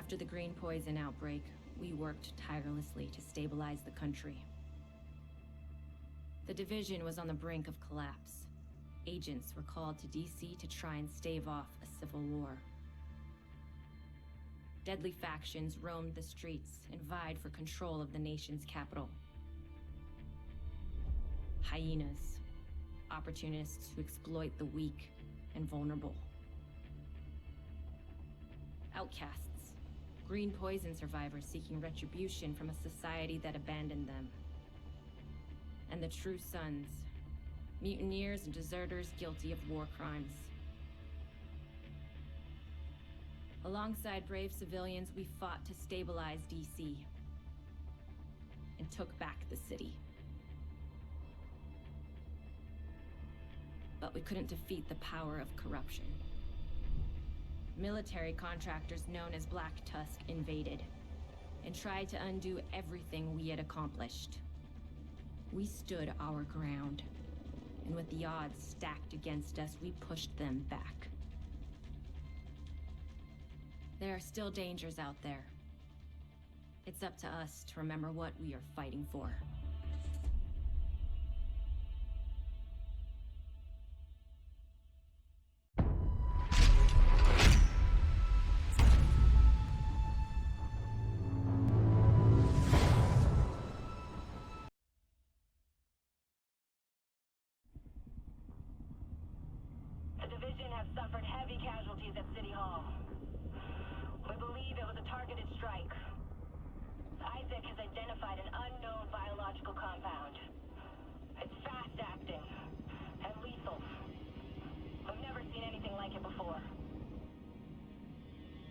After the green poison outbreak, we worked tirelessly to stabilize the country. The division was on the brink of collapse. Agents were called to DC to try and stave off a civil war. Deadly factions roamed the streets and vied for control of the nation's capital. Hyenas, opportunists who exploit the weak and vulnerable. Outcasts, green poison survivors seeking retribution from a society that abandoned them. And the true sons, mutineers and deserters guilty of war crimes. Alongside brave civilians, we fought to stabilize DC and took back the city. But we couldn't defeat the power of corruption. Military contractors known as Black Tusk invaded and tried to undo everything we had accomplished. We stood our ground, and with the odds stacked against us, we pushed them back. There are still dangers out there. It's up to us to remember what we are fighting for. The division has suffered heavy casualties at City Hall. We believe it was a targeted strike. Isaac has identified an unknown biological compound. It's fast-acting and lethal. We've never seen anything like it before.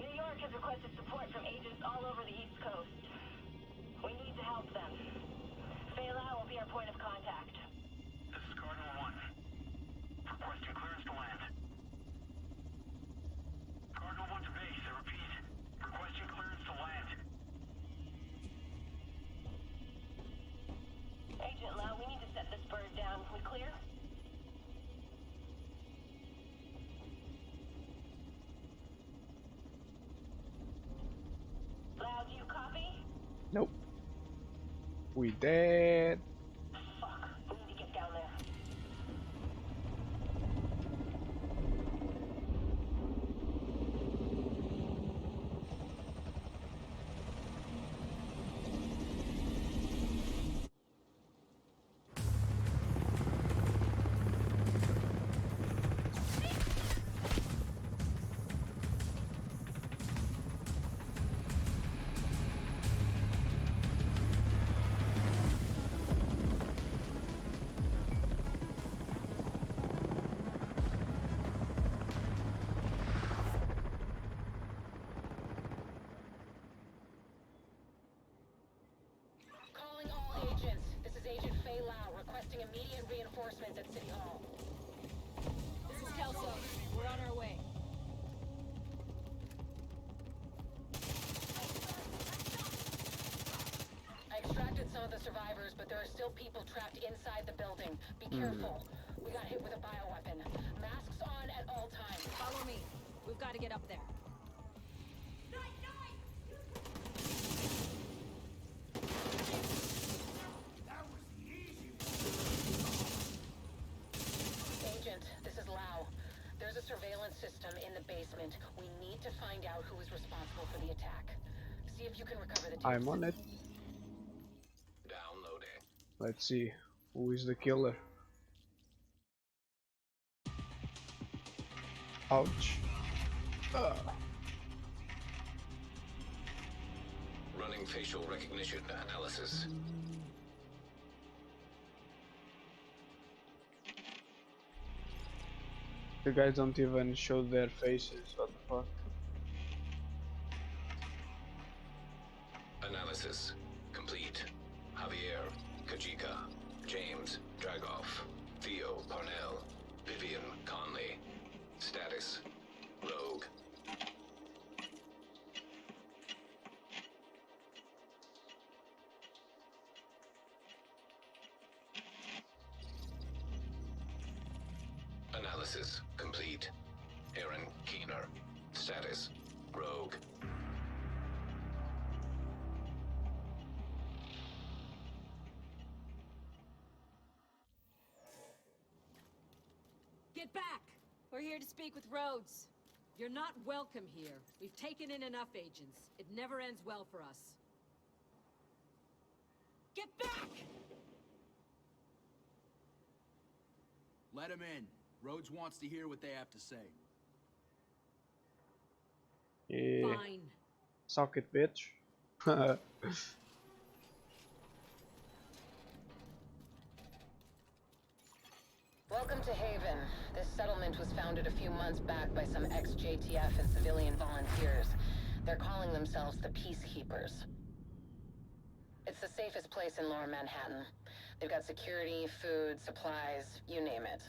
New York has requested support from agents all over the East Coast. We need to help them. Fela will be our point of contact. This is Cardinal 1. Requesting clearance to land. Cardinal 1 to base, I repeat. Requesting clearance to land. Agent Lau, we need to set this bird down. We clear? Lau, do you copy? Nope. We dead. Fuck, we need to get down there. Calling all agents. This is Agent Fei Lau requesting immediate reinforcements at City Hall. This is Kelso. We're on our way. I extracted some of the survivors, but there are still people trapped inside the building. Be careful. We got hit with a bioweapon. Masks on at all times. Follow me. We've got to get up there. Agent, this is Lau. There's a surveillance system in the basement. We need to find out who is responsible for the attack. See if you can recover the I'm on it. Downloading. Let's see who is the killer. Ouch. Running facial recognition analysis. The guys don't even show their faces. What the fuck? Analysis complete. Javier, Kajika, James, Dragoff, Theo, Parnell, Vivian, Conley. Status, Rogue. Analysis complete. Aaron Keener. Status, Rogue. We're here to speak with Rhodes. You're not welcome here. We've taken in enough agents. It never ends well for us. Get back! Let him in. Rhodes wants to hear what they have to say. Yeah. Fine. Suck it, bitch. Welcome to Haven. This settlement was founded a few months back by some ex-JTF and civilian volunteers. They're calling themselves the Peacekeepers. It's the safest place in Lower Manhattan. They've got security, food, supplies, you name it.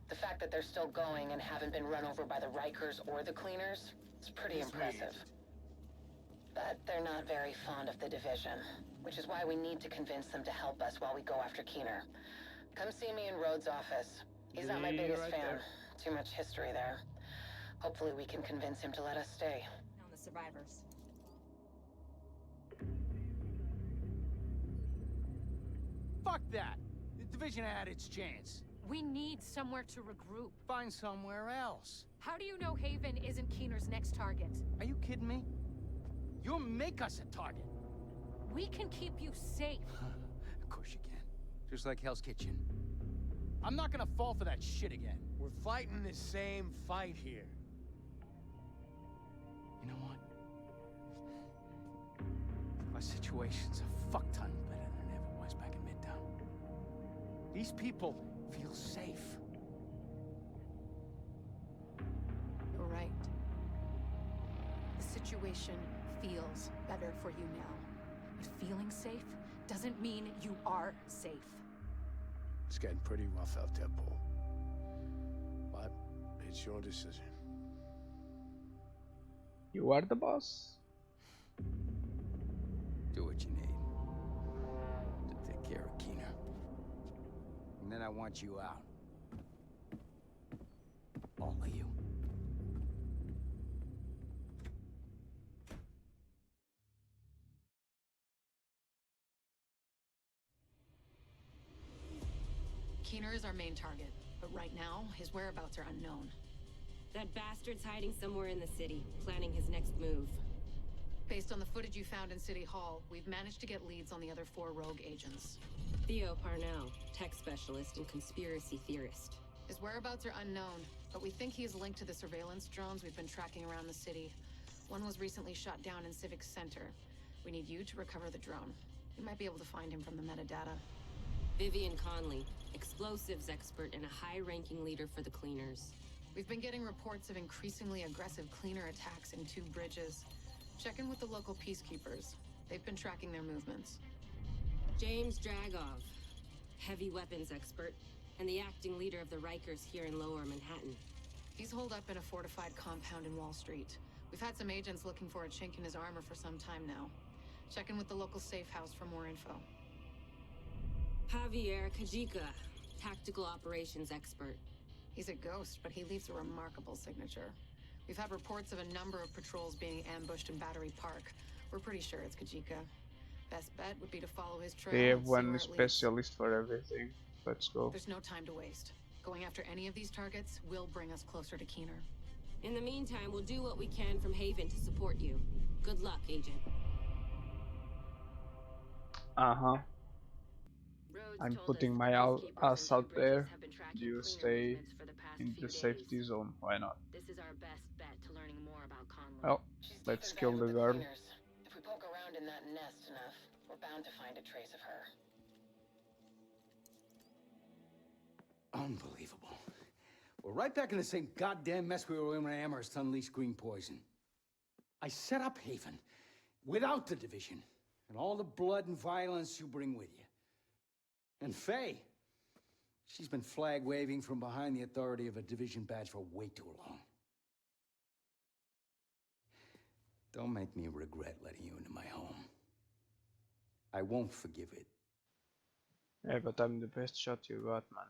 The fact that they're still going and haven't been run over by the Rikers or the Cleaners is pretty impressive. But they're not very fond of the Division, which is why we need to convince them to help us while we go after Keener. Come see me in Rhodes' office. He's not my Yeah, biggest right fan. there. Too much history there. Hopefully we can convince him to let us stay. On the survivors. Fuck that! The Division had its chance. We need somewhere to regroup. Find somewhere else. How do you know Haven isn't Keener's next target? Are you kidding me? You'll make us a target. We can keep you safe. Of course you can. Just like Hell's Kitchen. I'm not gonna fall for that shit again. We're fighting the same fight here. You know what? Our situation's a fuck ton better than it ever was back in Midtown. These people feel safe. You're right. The situation feels better for you now. But feeling safe doesn't mean you are safe. It's getting pretty rough out there, Paul. But it's your decision. You are the boss. Do what you need to take care of Keener. And then I want you out. All of you. Keener is our main target, but right now, his whereabouts are unknown. That bastard's hiding somewhere in the city, planning his next move. Based on the footage you found in City Hall, we've managed to get leads on the other 4 rogue agents. Theo Parnell, tech specialist and conspiracy theorist. His whereabouts are unknown, but we think he is linked to the surveillance drones we've been tracking around the city. One was recently shot down in Civic Center. We need you to recover the drone. You might be able to find him from the metadata. Vivian Conley, explosives expert and a high-ranking leader for the Cleaners. We've been getting reports of increasingly aggressive Cleaner attacks in 2 bridges. Check in with the local peacekeepers. They've been tracking their movements. James Dragov, heavy weapons expert, and the acting leader of the Rikers here in Lower Manhattan. He's holed up in a fortified compound in Wall Street. We've had some agents looking for a chink in his armor for some time now. Check in with the local safe house for more info. Javier Kajika, tactical operations expert. He's a ghost, but he leaves a remarkable signature. We've had reports of a number of patrols being ambushed in Battery Park. We're pretty sure it's Kajika. Best bet would be to follow his trail. They have and see one where it leads. specialist for everything. Let's go. There's no time to waste. Going after any of these targets will bring us closer to Keener. In the meantime, we'll do what we can from Haven to support you. Good luck, Agent. Uh-huh. I'm putting my ass out there. You stay in the safety zone. Why not? This is our best bet to learning more about Conley. Well, She's let's deep in kill bed the with girl. Cleaners. If we poke around in that nest enough, we're bound to find a trace of her. Unbelievable. We're right back in the same goddamn mess we were in when Amherst unleashed green poison. I set up Haven without the Division and all the blood and violence you bring with you. And Faye, she's been flag waving from behind the authority of a Division badge for way too long. Don't make me regret letting you into my home. I won't forgive it. Yeah, but I'm the best shot you got, man.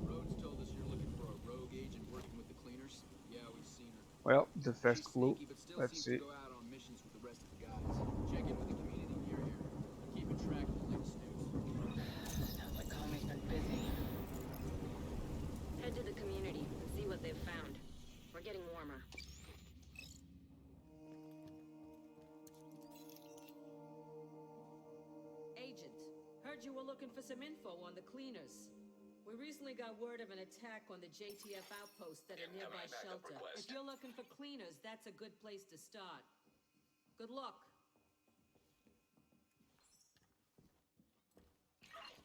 Rhodes told us you're looking for a rogue agent working with the Cleaners. Yeah, we've seen her. Well, the first She's clue. sneaky, but still Let's seems see. to go out on missions with the rest of the guys. Check in with the community near here. Keeping track of the limb snoots. heard you were looking for some info on the cleaners. We recently got word of an attack on the JTF outpost at a nearby shelter. If you're looking for cleaners, that's a good place to start. Good luck.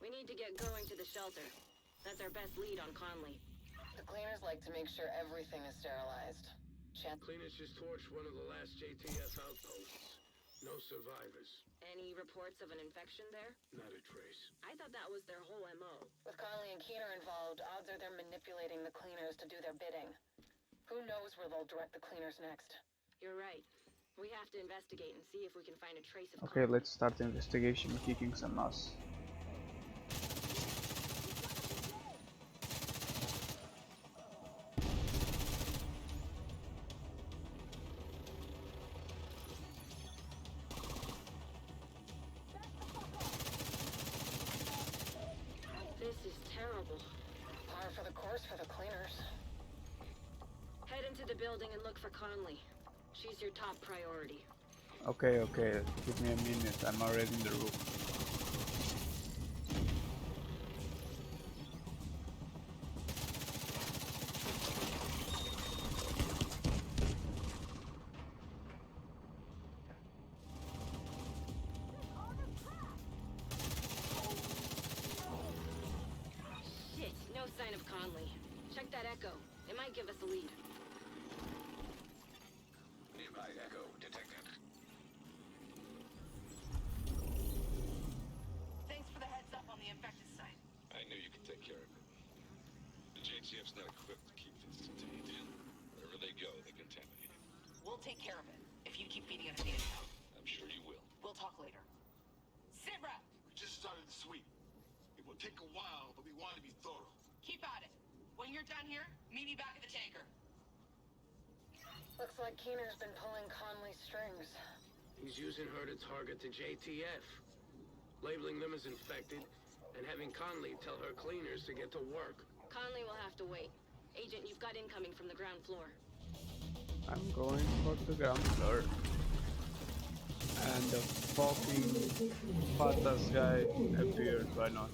We need to get going to the shelter. That's our best lead on Conley. The cleaners like to make sure everything is sterilized. Cleaners just torched one of the last JTF outposts. No survivors. Any reports of an infection there? Not a trace. I thought that was their whole MO. With Conley and Keener involved, odds are they're manipulating the cleaners to do their bidding. Who knows where they'll direct the cleaners next? You're right. We have to investigate and see if we can find a trace of Okay, Conley. let's start the investigation, kicking some ass. This is terrible. Par for the course for the cleaners. Head into the building and look for Conley. She's your top priority. Okay, okay, give me a minute, I'm already in the room. Shit, no sign of Conley. Check that echo. It might give us a lead. Nearby echo detected. Thanks for the heads up on the infected site. I knew you could take care of it. The JTF's not equipped to keep this contained. Wherever they go, they contaminate it. We'll take care of it if you keep feeding us the intel. I'm sure you will. We'll talk later. Sit rep! We just started the sweep. It will take a while, but we want to be thorough. Keep at it. When you're done here, meet me back at the tanker. Looks like Keener's been pulling Conley's strings. He's using her to target the JTF, labeling them as infected, and having Conley tell her cleaners to get to work. Conley will have to wait. Agent, you've got incoming from the ground floor. I'm going for the ground floor. And the fucking fatas guy appeared, why not?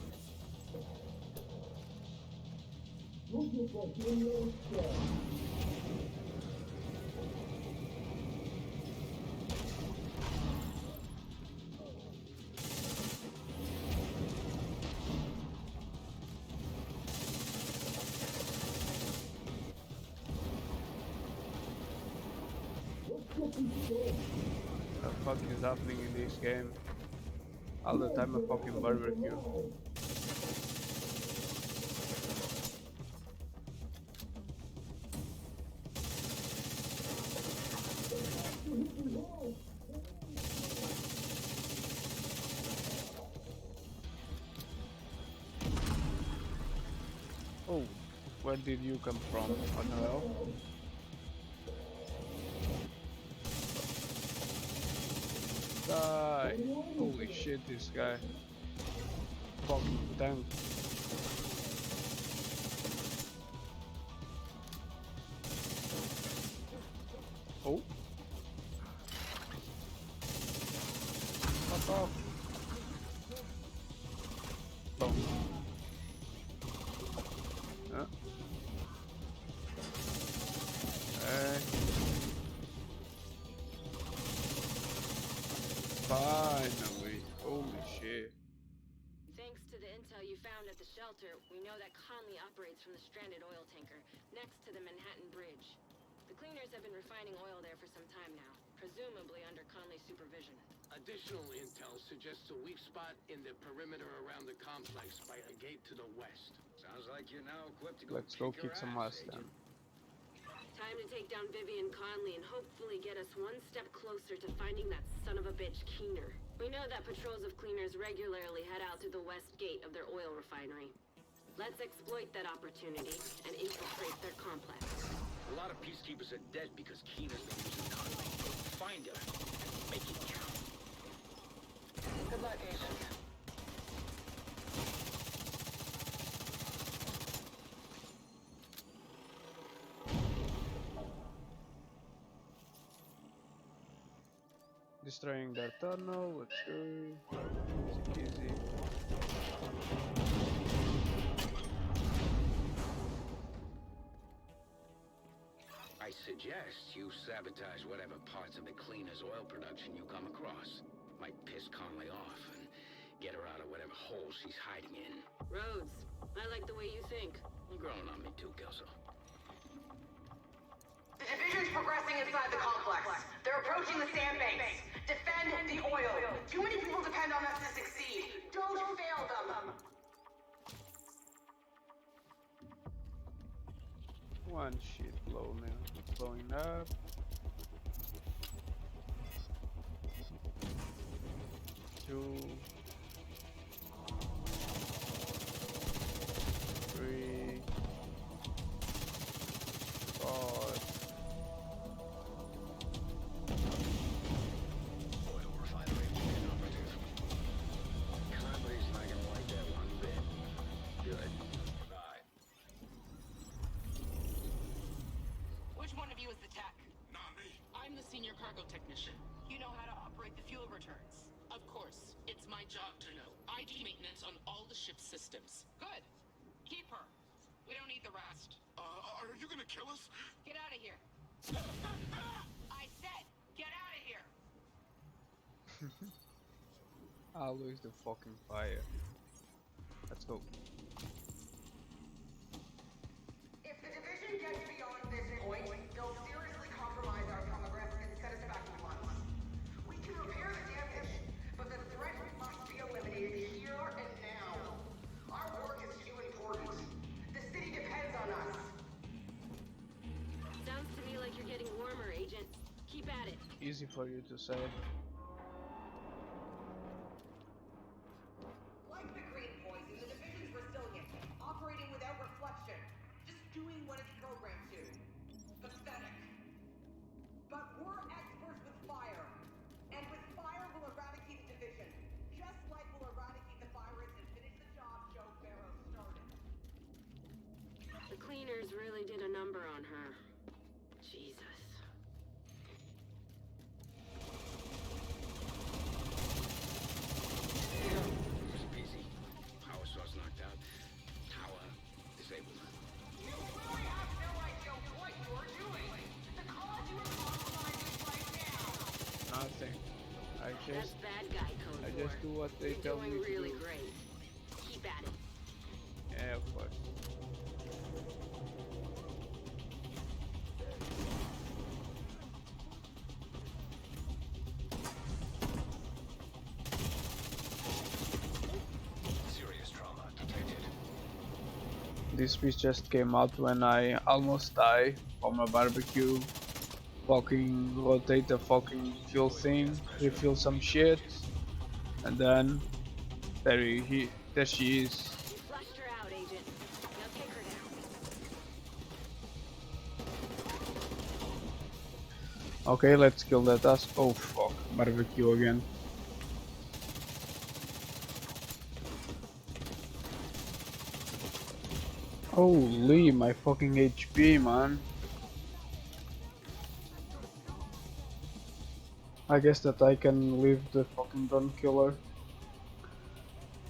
What the fuck is happening in this game? All the time a fucking barbecue. Oh, where did you come from? What the hell? Die! Holy shit, this guy. Fucking tank. Oh. Fuck off. Boom. Huh? Finally. Holy shit. Thanks to the intel you found at the shelter, we know that Conley operates from the stranded oil tanker next to the Manhattan Bridge. The cleaners have been refining oil there for some time now, presumably under Conley's supervision. Additional intel suggests a weak spot in the perimeter around the complex by a gate to the west. Sounds like you're now equipped to go Let's go kick kick her some ass, ass then. Agent. Time to take down Vivian Conley and hopefully get us one step closer to finding that son of a bitch Keener. We know that patrols of cleaners regularly head out to the west gate of their oil refinery. Let's exploit that opportunity and infiltrate their complex. A lot of peacekeepers are dead because Keener's been using Conley. Find her. Make it count. Good luck, Agent. Destroying their tunnel, let's go. Easy peasy. suggest you sabotage whatever parts of the cleaner's oil production you come across. Might piss Conley off and get her out of whatever hole she's hiding in. Rhodes, I like the way you think. You're growing on me too, Kelso. The division's progressing inside the complex. They're approaching the sandbanks. Defend the oil. Too many people depend on us to succeed. Don't fail them. One shit blowing up. Two. 3. 4. Oil refinery inoperative. Conley's not gonna like that one bit. Good. Bye. Which one of you is the tech? Not me. I'm the senior cargo technician. You know how to operate the fuel returns. Of course, it's my job to know. I do maintenance on all the ship's systems. Good. Keep her. We don't need the rest. Are you gonna kill us? Get out of here. I said, get out of here. Always the fucking fire. Let's go. If the division gets beyond this point, they'll seriously compromise our progress and set us back months. We can repair the damage, but the threat must be eliminated here and now. Our work is too important. The city depends on us. Sounds to me like you're getting warmer, Agent. Keep at it. Easy for you to say. Like the green poison, the division's resilient, operating without reflection, just doing what it's programmed to. Pathetic. But we're experts with fire, and with fire we'll eradicate the division, just like we'll eradicate the virus and finish the job Joe Barrow started. The cleaners really did a number on her. Jesus. Just busy. Power source knocked out. Tower disabled. You really have no idea what you're doing. The cause you are compromising right now. Nothing. That's bad guy code I for. just do what they You're tell doing me to really do. great. Keep at it. Yeah, of course. Serious trauma detected. This piece just came out when I almost die from a barbecue. Fucking rotate the fucking fuel thing, refill some shit, and then there she is. You flushed her out, Agent. Now take her down. Okay, let's kill that ass. Oh fuck, barbecue again. Holy, my fucking HP, man. I guess that I can leave the fucking drone killer.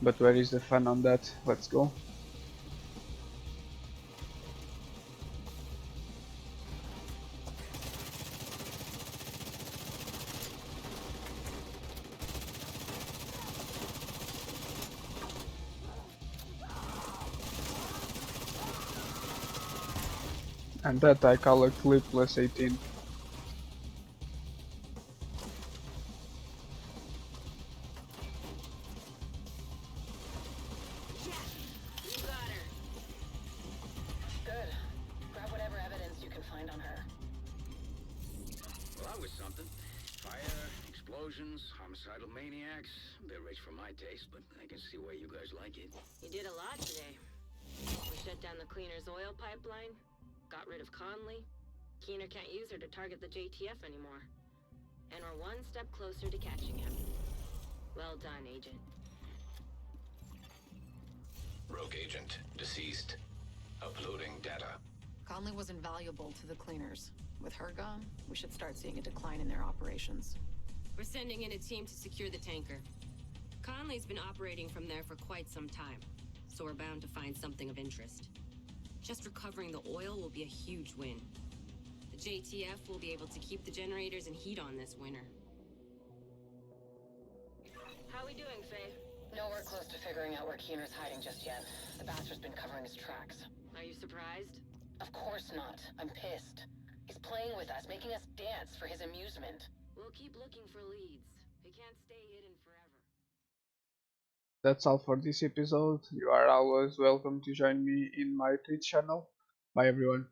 But where is the fun on that? Let's go. And that I call a clip plus 18. You got her. Good. Grab whatever evidence you can find on her. Well, that was something. Fire, explosions, homicidal maniacs. A bit rich for my taste, but I can see why you guys like it. You did a lot today. We shut down the cleaner's oil pipeline, got rid of Conley. Keener can't use her to target the JTF anymore. And we're one step closer to catching him. Well done, Agent. Rogue agent deceased. Uploading data. Conley was invaluable to the cleaners. With her gone, we should start seeing a decline in their operations. We're sending in a team to secure the tanker. Conley's been operating from there for quite some time, so we're bound to find something of interest. Just recovering the oil will be a huge win. The JTF will be able to keep the generators and heat on this winter. How we doing, Faye? Nowhere close to figuring out where Keener's hiding just yet. The bastard's been covering his tracks. Are you surprised? Of course not. I'm pissed. He's playing with us, making us dance for his amusement. We'll keep looking for leads. He can't stay hidden forever. That's all for this episode. You are always welcome to join me in my Twitch channel. Bye everyone.